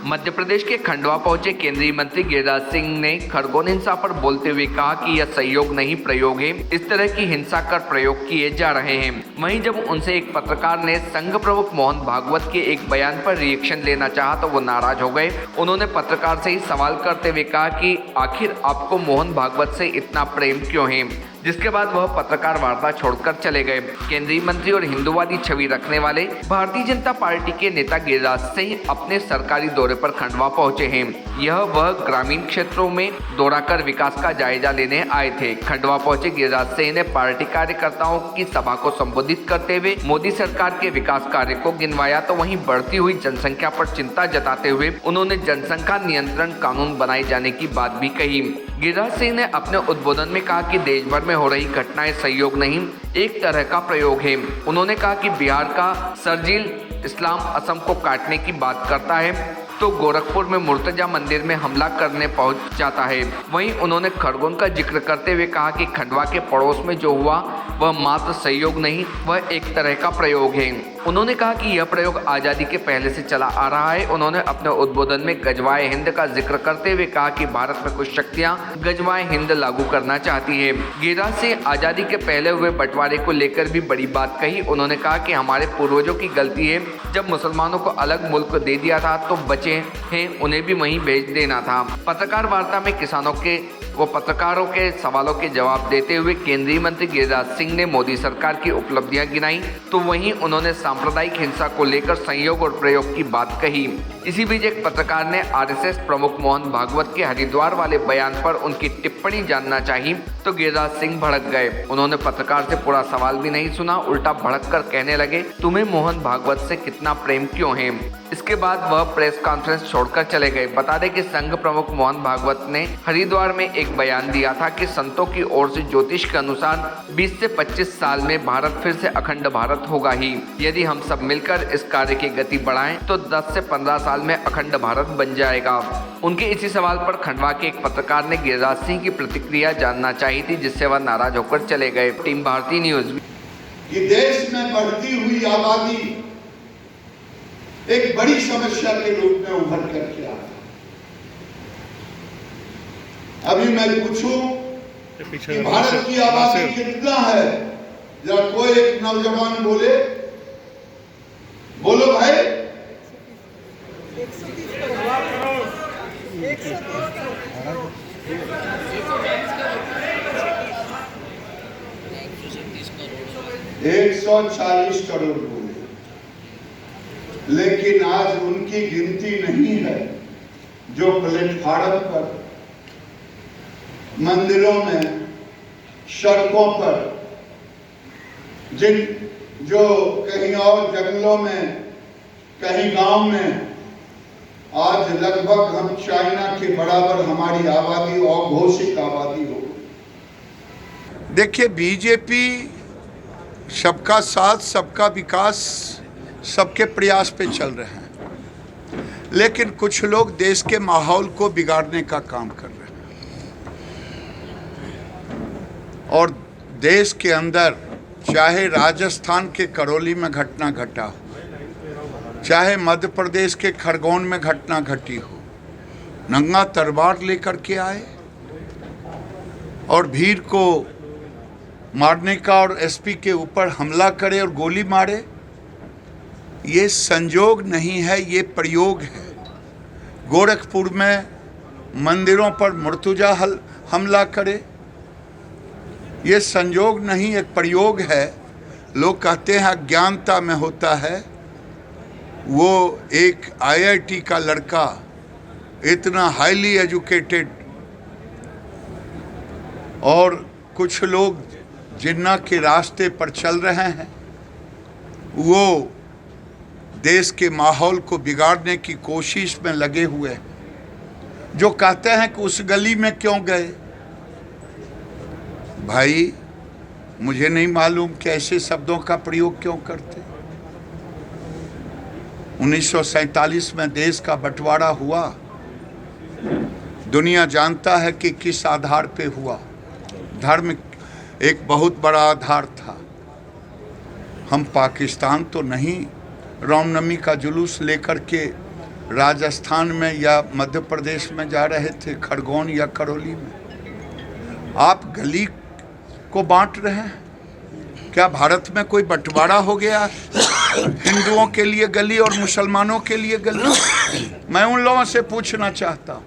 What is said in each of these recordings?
मध्य प्रदेश के खंडवा पहुंचे केंद्रीय मंत्री गिरिराज सिंह ने खरगोन हिंसा पर बोलते हुए कहा कि यह सहयोग नहीं प्रयोग है। इस तरह की हिंसा कर प्रयोग किए जा रहे हैं। वहीं जब उनसे एक पत्रकार ने संघ प्रमुख मोहन भागवत के एक बयान पर रिएक्शन लेना चाहा तो वो नाराज हो गए। उन्होंने पत्रकार से ही सवाल करते हुए कहा कि आखिर आपको मोहन भागवत से इतना प्रेम क्यों है, जिसके बाद वह पत्रकार वार्ता छोड़कर चले गए। केंद्रीय मंत्री और हिंदूवादी छवि रखने वाले भारतीय जनता पार्टी के नेता गिरिराज सिंह अपने सरकारी दौरे पर खंडवा पहुंचे हैं। यह वह ग्रामीण क्षेत्रों में दौरा कर विकास का जायजा लेने आए थे। खंडवा पहुंचे गिरिराज सिंह ने पार्टी कार्यकर्ताओं की सभा को संबोधित करते हुए मोदी सरकार के विकास कार्य को गिनवाया, तो वहीं बढ़ती हुई जनसंख्या पर चिंता जताते हुए उन्होंने जनसंख्या नियंत्रण कानून बनाए जाने की बात भी कही। गिरिराज सिंह ने अपने उद्बोधन में कहा कि देश भर में हो रही घटनाएं सहयोग नहीं, एक तरह का प्रयोग है। उन्होंने कहा कि बिहार का शरजील इस्लाम असम को काटने की बात करता है तो गोरखपुर में मुर्तजा मंदिर में हमला करने पहुंच जाता है। वहीं उन्होंने खरगोन का जिक्र करते हुए कहा कि खंडवा के पड़ोस में जो हुआ वह मात्र सहयोग नहीं, वह एक तरह का प्रयोग है। उन्होंने कहा कि यह प्रयोग आज़ादी के पहले से चला आ रहा है। उन्होंने अपने उद्बोधन में गजवाए हिंद का जिक्र करते हुए कहा कि भारत में कुछ शक्तियां गजवाए हिंद लागू करना चाहती है। गिरिराज सिंह आज़ादी के पहले हुए बंटवारे को लेकर भी बड़ी बात कही। उन्होंने कहा कि हमारे पूर्वजों की गलती है, जब मुसलमानों को अलग मुल्क दे दिया था तो बचे हैं उन्हें भी वहीं भेज देना था। पत्रकार वार्ता में पत्रकारों के सवालों के जवाब देते हुए केंद्रीय मंत्री गिरिराज सिंह ने मोदी सरकार की उपलब्धियां गिनाई, तो वहीं उन्होंने सांप्रदायिक हिंसा को लेकर संयोग और प्रयोग की बात कही। इसी बीच एक पत्रकार ने आरएसएस प्रमुख मोहन भागवत के हरिद्वार वाले बयान पर उनकी टिप्पणी जानना चाही तो गिरिराज सिंह भड़क गए। उन्होंने पत्रकार से पूरा सवाल भी नहीं सुना, उल्टा भड़क कर कहने लगे, तुम्हें मोहन भागवत से कितना प्रेम क्यों है। इसके बाद वह प्रेस कॉन्फ्रेंस छोड़कर चले गए। बता दें कि संघ प्रमुख मोहन भागवत ने हरिद्वार में एक बयान दिया था कि संतों की ओर से ज्योतिष के अनुसार 20 से 25 साल में भारत फिर से अखंड भारत होगा ही। यदि हम सब मिलकर इस कार्य की गति बढ़ाएं तो 10 से 15 साल में अखंड भारत बन जाएगा। उनके इसी सवाल पर खंडवा के एक पत्रकार ने गिरिराज सिंह की प्रतिक्रिया जानना चाहिए थी, जिससे वह नाराज होकर चले गए। टीम भारतीय न्यूज। कि देश में बढ़ती हुई आबादी एक बड़ी समस्या के रूप में उभर करके आ रहा। अभी मैं पूछूं कि भारत की आबादी कितना है, जरा कोई एक नौजवान बोले, बोलो भाई। 140 करोड़ बोले, लेकिन आज उनकी गिनती नहीं है जो प्लेटफार्म पर, मंदिरों में, सड़कों पर, जो कहीं और जंगलों में, कहीं गांव में, आज लगभग हम चाइना के बराबर हमारी आबादी, अघोषित आबादी हो। देखिए, बीजेपी सबका साथ, सबका विकास, सबके प्रयास पे चल रहे हैं, लेकिन कुछ लोग देश के माहौल को बिगाड़ने का काम कर रहे हैं। और देश के अंदर चाहे राजस्थान के करौली में घटना घटा हो, चाहे मध्य प्रदेश के खरगोन में घटना घटी हो, नंगा तलवार लेकर के आए और भीड़ को मारने का और एसपी के ऊपर हमला करे और गोली मारे। ये संयोग नहीं है, ये प्रयोग है। गोरखपुर में मंदिरों पर मुर्तजा हमला करे, ये संयोग नहीं, एक प्रयोग है। लोग कहते हैं अज्ञानता में होता है। वो एक आईआईटी का लड़का, इतना हाईली एजुकेटेड, और कुछ लोग जिन्ना के रास्ते पर चल रहे हैं, वो देश के माहौल को बिगाड़ने की कोशिश में लगे हुए हैं। जो कहते हैं कि उस गली में क्यों गए, भाई मुझे नहीं मालूम कि ऐसे शब्दों का प्रयोग क्यों करते। 1947 में देश का बंटवारा हुआ, दुनिया जानता है कि किस आधार पे हुआ। धर्म एक बहुत बड़ा आधार था। हम पाकिस्तान तो नहीं रामनवमी का जुलूस लेकर के राजस्थान में या मध्य प्रदेश में जा रहे थे, खरगोन या करौली में, आप गली को बांट रहे हैं। क्या भारत में कोई बंटवारा हो गया? हिंदुओं के लिए गली और मुसलमानों के लिए गली? मैं उन लोगों से पूछना चाहता हूँ,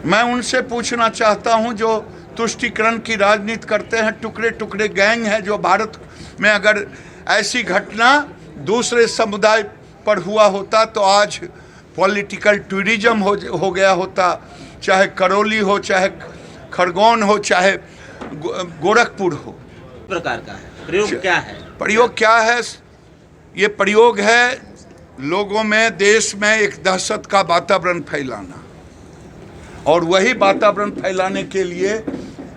मैं उनसे पूछना चाहता हूँ जो तुष्टीकरण की राजनीति करते हैं, टुकड़े टुकड़े गैंग है, जो भारत में अगर ऐसी घटना दूसरे समुदाय पर हुआ होता तो आज पॉलिटिकल टूरिज्म हो गया होता, चाहे करौली हो, चाहे खरगोन हो, चाहे गोरखपुर हो। प्रकार का है प्रयोग क्या है? प्रयोग क्या है? ये प्रयोग है लोगों में, देश में एक दहशत का वातावरण फैलाना, और वही वातावरण फैलाने के लिए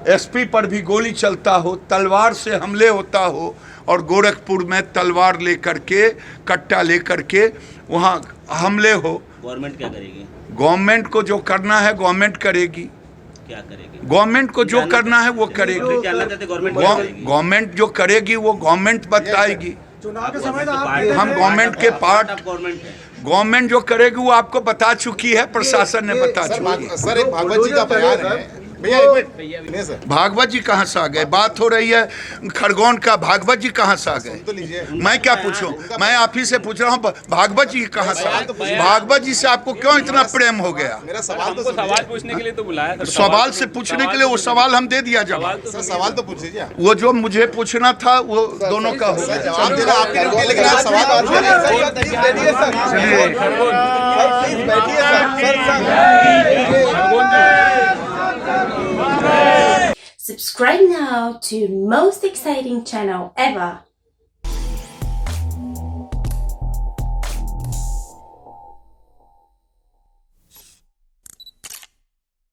एसपी पर भी गोली चलता हो, तलवार से हमले होता हो, और गोरखपुर में तलवार लेकर के, कट्टा लेकर के वहाँ हमले हो। गवर्नमेंट क्या करेगी? गवर्नमेंट को जो करना है गवर्नमेंट करेगी। क्या करेगी? गवर्नमेंट को जो करना है वो करेगी। गवर्नमेंट जो करेगी वो गवर्नमेंट बताएगी। चुनाव के समय हम गवर्नमेंट के पार्ट, गवर्नमेंट जो करेगी वो आपको बता चुकी है, प्रशासन ने बता चुकी है। सर, एक भागवत जी का बयान है। भैया भागवत जी कहाँ से आ गए? बात हो रही है खरगोन का, भागवत जी कहाँ से आ गए? तो लीजिए, मैं क्या पूछूं? मैं आप ही से पूछ रहा हूँ, भागवत जी कहाँ से आ गए? भागवत जी से आपको क्यों इतना प्रेम हो गया? मेरा सवाल तो सवाल पूछने के लिए तो बुलाया था। सवाल से पूछने के लिए वो सवाल हम दे दिया जवाब। सर, सवाल तो पूछ लीजिए। वो जो मुझे पूछना था वो दोनों का हो गया। जवाब देना आपकी ड्यूटी, लेकिन आप सवाल तो बैठिए Subscribe now to most exciting channel ever.